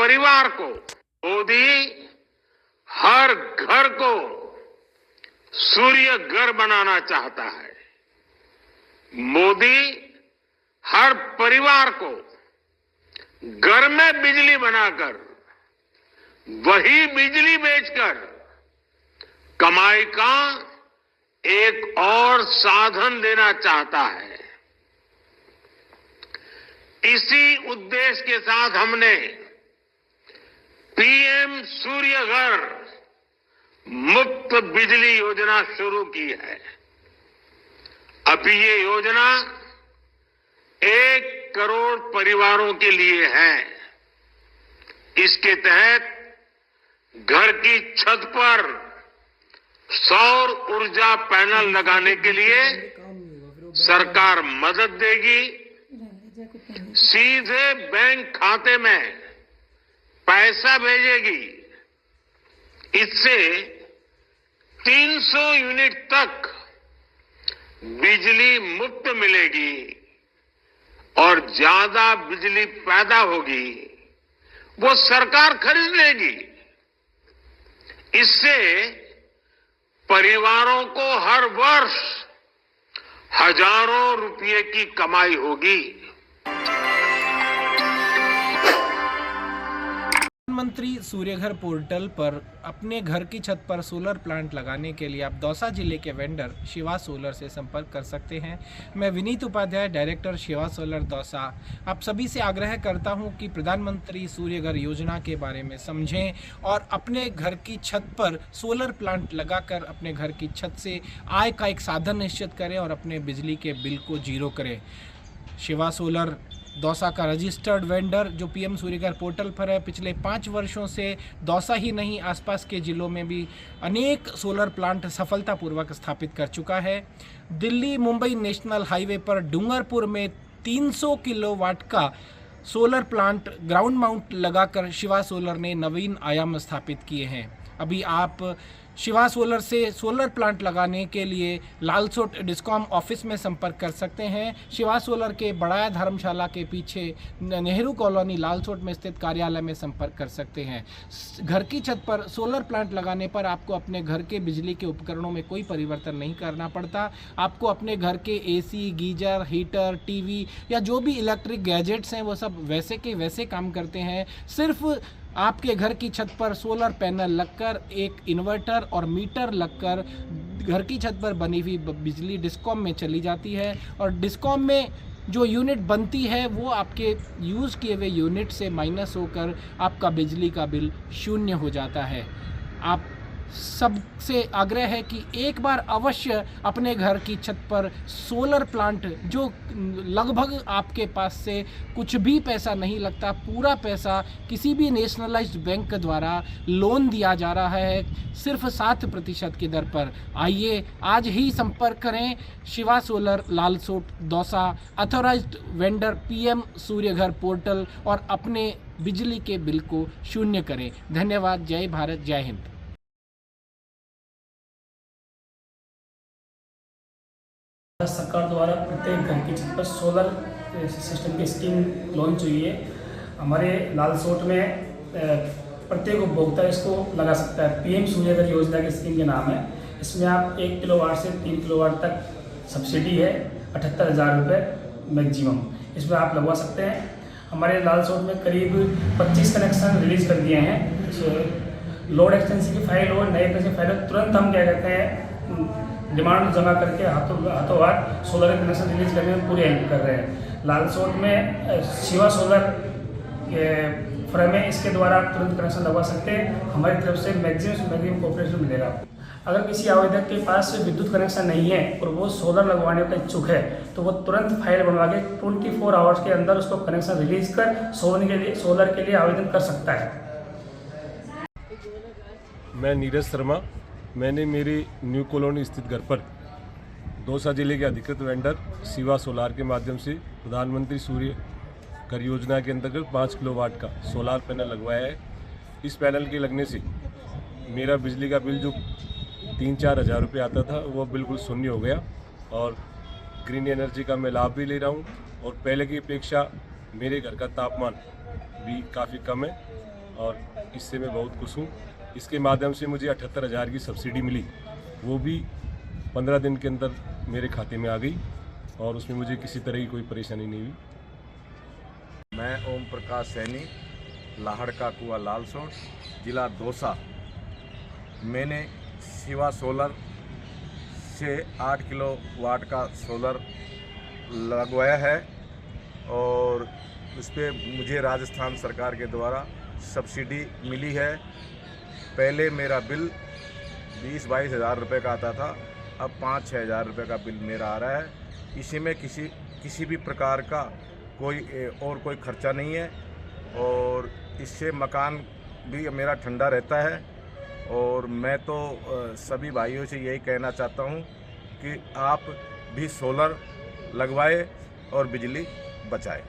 परिवार को, मोदी हर घर को सूर्य घर बनाना चाहता है। मोदी हर परिवार को घर में बिजली बनाकर, वही बिजली बेचकर कमाई का एक और साधन देना चाहता है। इसी उद्देश्य के साथ हमने पीएम सूर्य घर मुफ्त बिजली योजना शुरू की है। अभी ये योजना 1 करोड़ परिवारों के लिए है। इसके तहत घर की छत पर सौर ऊर्जा पैनल लगाने के लिए सरकार मदद देगी। सीधे बैंक खाते में पैसा भेजेगी। इससे 300 यूनिट तक बिजली मुफ्त मिलेगी और ज्यादा बिजली पैदा होगी वो सरकार खरीद लेगी। इससे परिवारों को हर वर्ष हजारों रुपये की कमाई होगी। प्रधानमंत्री सूर्यघर पोर्टल पर अपने घर की छत पर सोलर प्लांट लगाने के लिए आप दौसा जिले के वेंडर शिवा सोलर से संपर्क कर सकते हैं। मैं विनीत उपाध्याय, डायरेक्टर शिवा सोलर दौसा, आप सभी से आग्रह करता हूं कि प्रधानमंत्री सूर्यघर योजना के बारे में समझें और अपने घर की छत पर सोलर प्लांट लगाकर अपने घर की छत से आय का एक साधन निश्चित करें और अपने बिजली के बिल को जीरो करें। शिवा सोलर दौसा का रजिस्टर्ड वेंडर जो पीएम सूर्यघर पोर्टल पर है, पिछले 5 वर्षों से दौसा ही नहीं आसपास के ज़िलों में भी अनेक सोलर प्लांट सफलतापूर्वक स्थापित कर चुका है। दिल्ली मुंबई नेशनल हाईवे पर डूंगरपुर में 300 किलोवाट का सोलर प्लांट ग्राउंड माउंट लगाकर शिवा सोलर ने नवीन आयाम स्थापित किए हैं। अभी आप शिवा सोलर से सोलर प्लांट लगाने के लिए लालसोट डिस्कॉम ऑफिस में संपर्क कर सकते हैं। शिवा सोलर के बड़ाया धर्मशाला के पीछे नेहरू कॉलोनी लालसोट में स्थित कार्यालय में संपर्क कर सकते हैं। घर की छत पर सोलर प्लांट लगाने पर आपको अपने घर के बिजली के उपकरणों में कोई परिवर्तन नहीं करना पड़ता। आपको अपने घर के एसी, गीजर, हीटर, टीवी या जो भी इलेक्ट्रिक गैजेट्स हैं वो सब वैसे के वैसे काम करते हैं। सिर्फ आपके घर की छत पर सोलर पैनल लगकर, एक इन्वर्टर और मीटर लगकर घर की छत पर बनी हुई बिजली डिस्कॉम में चली जाती है और डिस्कॉम में जो यूनिट बनती है वो आपके यूज़ किए हुए यूनिट से माइनस होकर आपका बिजली का बिल शून्य हो जाता है। आप सबसे आग्रह है कि एक बार अवश्य अपने घर की छत पर सोलर प्लांट, जो लगभग आपके पास से कुछ भी पैसा नहीं लगता, पूरा पैसा किसी भी नेशनलाइज्ड बैंक द्वारा लोन दिया जा रहा है सिर्फ 7% की दर पर। आइए आज ही संपर्क करें Shiva solar Lalsot Dausa, authorised vendor PM Surya Ghar portal और अपने बिजली के बिल को शून्य करें। धन्यवाद। जय भारत, जय हिंद। भारत सरकार द्वारा प्रत्येक घर की छत पर सोलर सिस्टम की स्कीम लॉन्च हुई है। हमारे लालसोट में प्रत्येक उपभोक्ता इसको लगा सकता है। पीएम सूर्यघर योजना की स्कीम के नाम है। इसमें आप 1 किलोवाट से 3 किलोवाट तक सब्सिडी है, 78,000 रुपये मैक्सिमम, इसमें आप लगवा सकते हैं। हमारे लालसोट में करीब 25 कनेक्शन रिलीज कर दिए हैं। लोड एक्सटेंशन की फाइल हो, नए पैसे फाइल हो, तुरंत हम क्या कहते हैं डिमांड जमा करके हाथों हाथ सोलर कनेक्शन रिलीज करने में पूरी हेल्प कर रहे हैं। लालसोट में शिवा सोलर फर्म है, इसके द्वारा आप तुरंत कनेक्शन लगवा सकते हैं। हमारी तरफ से मैक्सिमम कोऑपरेशन मिलेगा। अगर किसी आवेदक के पास विद्युत कनेक्शन नहीं है और वो सोलर लगवाने का इच्छुक है तो वो तुरंत फाइल बनवा के 24 आवर्स के अंदर उसको कनेक्शन रिलीज कर सोलर के लिए आवेदन कर सकता है। मैं नीरज शर्मा, मैंने मेरे न्यू कॉलोनी स्थित घर पर दौसा जिले के अधिकृत वेंडर शिवा सोलार के माध्यम से प्रधानमंत्री सूर्य घर योजना के अंतर्गत 5 किलोवाट का सोलार पैनल लगवाया है। इस पैनल के लगने से मेरा बिजली का बिल जो 3-4 हज़ार रुपये आता था वो बिल्कुल शून्य हो गया और ग्रीन एनर्जी का मैं लाभ भी ले रहा हूँ और पहले की अपेक्षा मेरे घर का तापमान भी काफ़ी कम है और इससे मैं बहुत खुश हूँ। इसके माध्यम से मुझे 78,000 की सब्सिडी मिली, वो भी 15 दिन के अंदर मेरे खाते में आ गई और उसमें मुझे किसी तरह की कोई परेशानी नहीं हुई। मैं ओम प्रकाश सैनी, लाहड़ का कुआ लालसोट, जिला दौसा। मैंने शिवा सोलर से 8 किलोवाट का सोलर लगवाया है और उस पर मुझे राजस्थान सरकार के द्वारा सब्सिडी मिली है। पहले मेरा बिल 20-22 हज़ार रुपये का आता था, अब 5-6 हज़ार रुपये का बिल मेरा आ रहा है। इसी में किसी भी प्रकार का कोई खर्चा नहीं है और इससे मकान भी मेरा ठंडा रहता है। और मैं तो सभी भाइयों से यही कहना चाहता हूँ कि आप भी सोलर लगवाए और बिजली बचाए।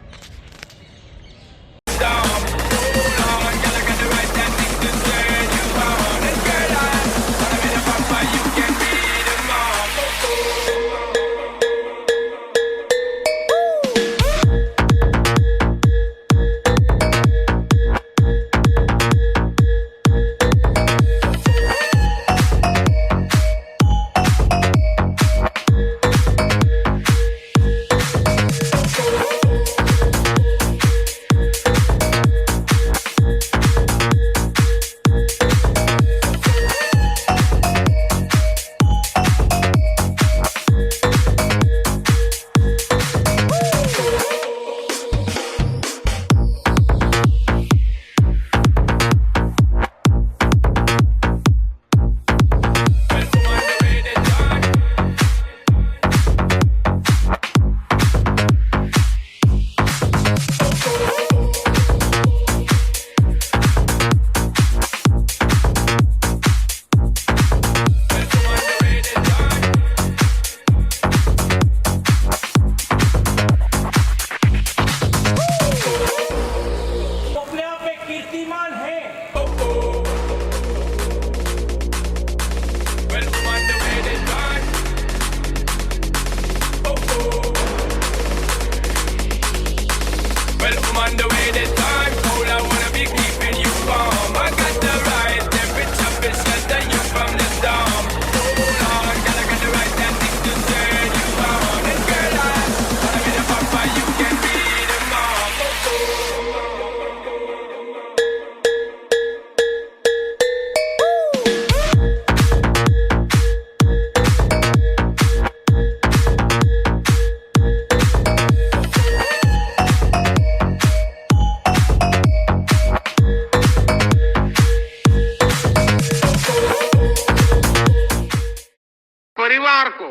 परिवार को,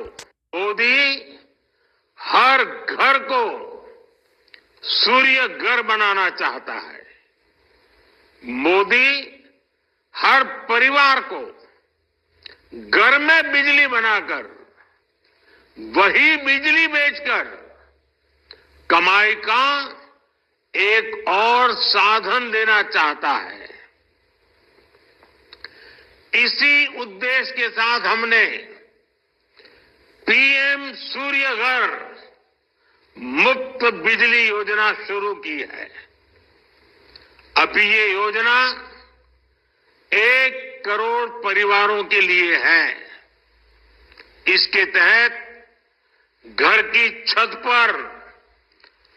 मोदी हर घर को सूर्य घर बनाना चाहता है। मोदी हर परिवार को घर में बिजली बनाकर वही बिजली बेचकर कमाई का एक और साधन देना चाहता है। इसी उद्देश्य के साथ हमने पीएम सूर्य घर मुफ्त बिजली योजना शुरू की है। अभी ये योजना 1 करोड़ परिवारों के लिए है। इसके तहत घर की छत पर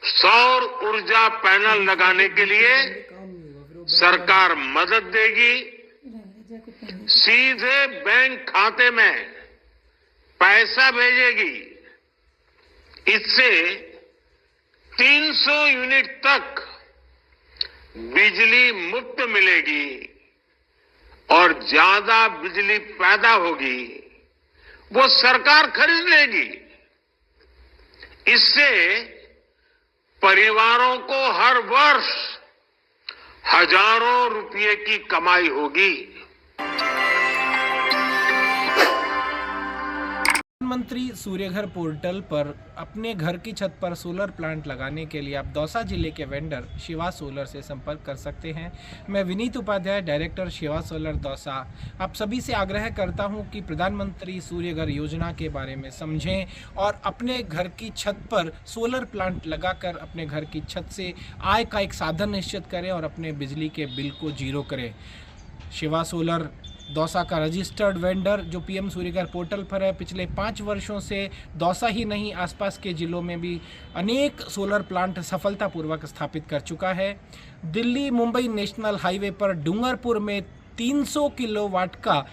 सौर ऊर्जा पैनल लगाने के लिए सरकार मदद देगी। सीधे बैंक खाते में पैसा भेजेगी। इससे 300 यूनिट तक बिजली मुफ्त मिलेगी और ज्यादा बिजली पैदा होगी वो सरकार खरीद लेगी। इससे परिवारों को हर वर्ष हजारों रुपये की कमाई होगी। प्रधानमंत्री सूर्यघर पोर्टल पर अपने घर की छत पर सोलर प्लांट लगाने के लिए आप दौसा जिले के वेंडर शिवा सोलर से संपर्क कर सकते हैं। मैं विनीत उपाध्याय, डायरेक्टर शिवा सोलर दौसा, आप सभी से आग्रह करता हूं कि प्रधानमंत्री सूर्यघर योजना के बारे में समझें और अपने घर की छत पर सोलर प्लांट लगाकर अपने घर की छत से आय का एक साधन निश्चित करें और अपने बिजली के बिल को जीरो करें। शिवा सोलर दौसा का रजिस्टर्ड वेंडर जो पीएम सूर्यघर पोर्टल पर है, पिछले 5 वर्षों से दौसा ही नहीं आसपास के ज़िलों में भी अनेक सोलर प्लांट सफलतापूर्वक स्थापित कर चुका है। दिल्ली मुंबई नेशनल हाईवे पर डूंगरपुर में 300 किलोवाट का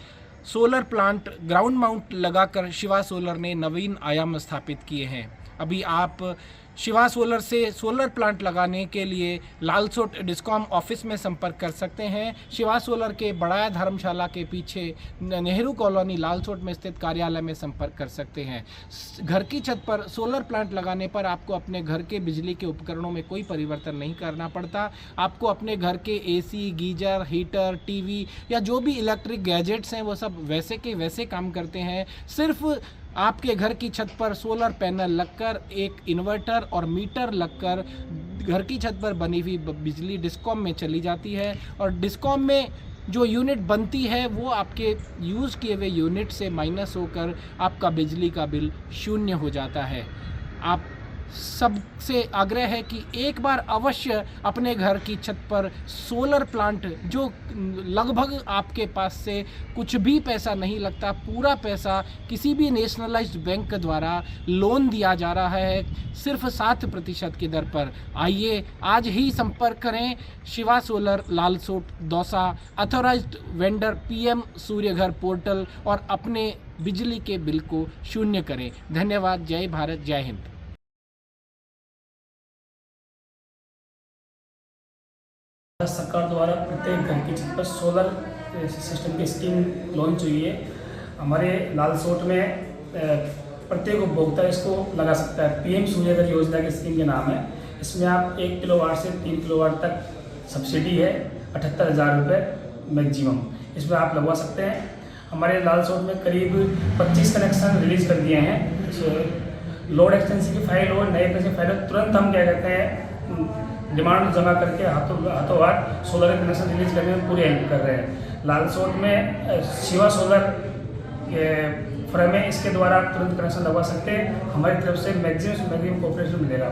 सोलर प्लांट ग्राउंड माउंट लगाकर शिवा सोलर ने नवीन आयाम स्थापित किए हैं। अभी आप शिवा सोलर से सोलर प्लांट लगाने के लिए लालसोट डिस्कॉम ऑफिस में संपर्क कर सकते हैं। शिवा सोलर के बड़ाया धर्मशाला के पीछे नेहरू कॉलोनी लालसोट में स्थित कार्यालय में संपर्क कर सकते हैं। घर की छत पर सोलर प्लांट लगाने पर आपको अपने घर के बिजली के उपकरणों में कोई परिवर्तन नहीं करना पड़ता। आपको अपने घर के एसी, गीजर, हीटर, टीवी या जो भी इलेक्ट्रिक गैजेट्स हैं वो सब वैसे के वैसे काम करते हैं। सिर्फ आपके घर की छत पर सोलर पैनल लगकर, एक इन्वर्टर और मीटर लगकर घर की छत पर बनी हुई बिजली डिस्कॉम में चली जाती है और डिस्कॉम में जो यूनिट बनती है वो आपके यूज़ किए हुए यूनिट से माइनस होकर आपका बिजली का बिल शून्य हो जाता है। आप सबसे आग्रह है कि एक बार अवश्य अपने घर की छत पर सोलर प्लांट, जो लगभग आपके पास से कुछ भी पैसा नहीं लगता, पूरा पैसा किसी भी नेशनलाइज्ड बैंक द्वारा लोन दिया जा रहा है सिर्फ 7% की दर पर। आइए आज ही संपर्क करें Shiva solar Lalsot Dausa, authorised vendor PM Surya Ghar portal और अपने बिजली के बिल को शून्य करें। धन्यवाद। जय भारत, जय हिंद। भारत सरकार द्वारा प्रत्येक घर की छत पर सोलर सिस्टम की स्कीम लॉन्च हुई है। हमारे लालसोट में प्रत्येक उपभोक्ता इसको लगा सकता है। पीएम सूर्यघर योजना की स्कीम के नाम है। इसमें आप 1 किलोवाट से 3 किलोवाट तक सब्सिडी है, 78,000 रुपये मैक्सिमम, इसमें आप लगवा सकते हैं। हमारे लालसोट में करीब 25 कनेक्शन रिलीज़ कर दिए हैं। लोड एक्सटेंशन की फाइल हो, नए पैसे फाइल हो, तुरंत हम क्या कहते हैं डिमांड जमा करके हाथों हाथ सोलर कनेक्शन रिलीज करने में पूरी हेल्प कर रहे हैं। लालसोट में शिवा सोलर फर्म है, इसके द्वारा आप तुरंत कनेक्शन लगवा सकते हैं। हमारी तरफ से मैक्सिमम कोऑपरेशन मिलेगा।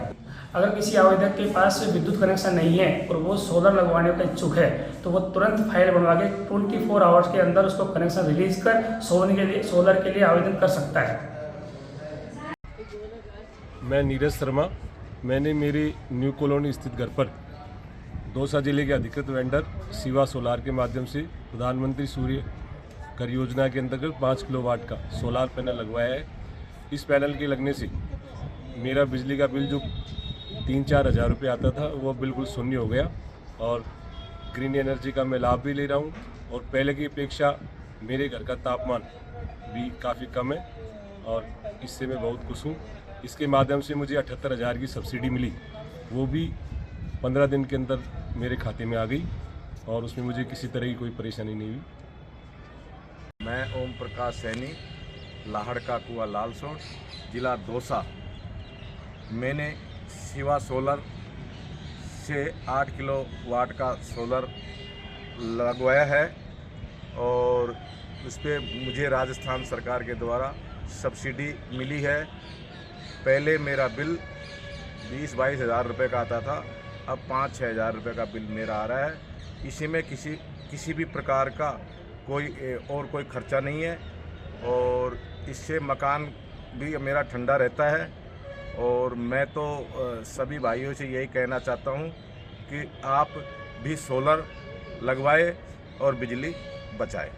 अगर किसी आवेदक के पास विद्युत कनेक्शन नहीं है और वो सोलर लगवाने का इच्छुक है तो वो तुरंत फाइल बनवा के 24 आवर्स के अंदर उसको कनेक्शन रिलीज कर सोलर के लिए आवेदन कर सकता है। मैं नीरज शर्मा, मैंने मेरी न्यू कॉलोनी स्थित घर पर दौसा जिले के अधिकृत वेंडर शिवा सोलार के माध्यम से प्रधानमंत्री सूर्य घर योजना के अंतर्गत 5 किलोवाट का सोलार पैनल लगवाया है। इस पैनल के लगने से मेरा बिजली का बिल जो 3-4 हज़ार रुपये आता था वो बिल्कुल शून्य हो गया और ग्रीन एनर्जी का मैं लाभ भी ले रहा हूँ और पहले की अपेक्षा मेरे घर का तापमान भी काफ़ी कम है और इससे मैं बहुत खुश हूँ। इसके माध्यम से मुझे 78,000 की सब्सिडी मिली, वो भी 15 दिन के अंदर मेरे खाते में आ गई और उसमें मुझे किसी तरह की कोई परेशानी नहीं हुई। मैं ओम प्रकाश सैनी, लाहड़ का कुआ लालसोट, जिला दौसा। मैंने शिवा सोलर से 8 किलोवाट का सोलर लगवाया है और उस पर मुझे राजस्थान सरकार के द्वारा सब्सिडी मिली है। पहले मेरा बिल 20-22 हज़ार रुपये का आता था, अब 5-6 हज़ार रुपये का बिल मेरा आ रहा है। इसी में किसी भी प्रकार का कोई खर्चा नहीं है और इससे मकान भी मेरा ठंडा रहता है। और मैं तो सभी भाइयों से यही कहना चाहता हूँ कि आप भी सोलर लगवाए और बिजली बचाए।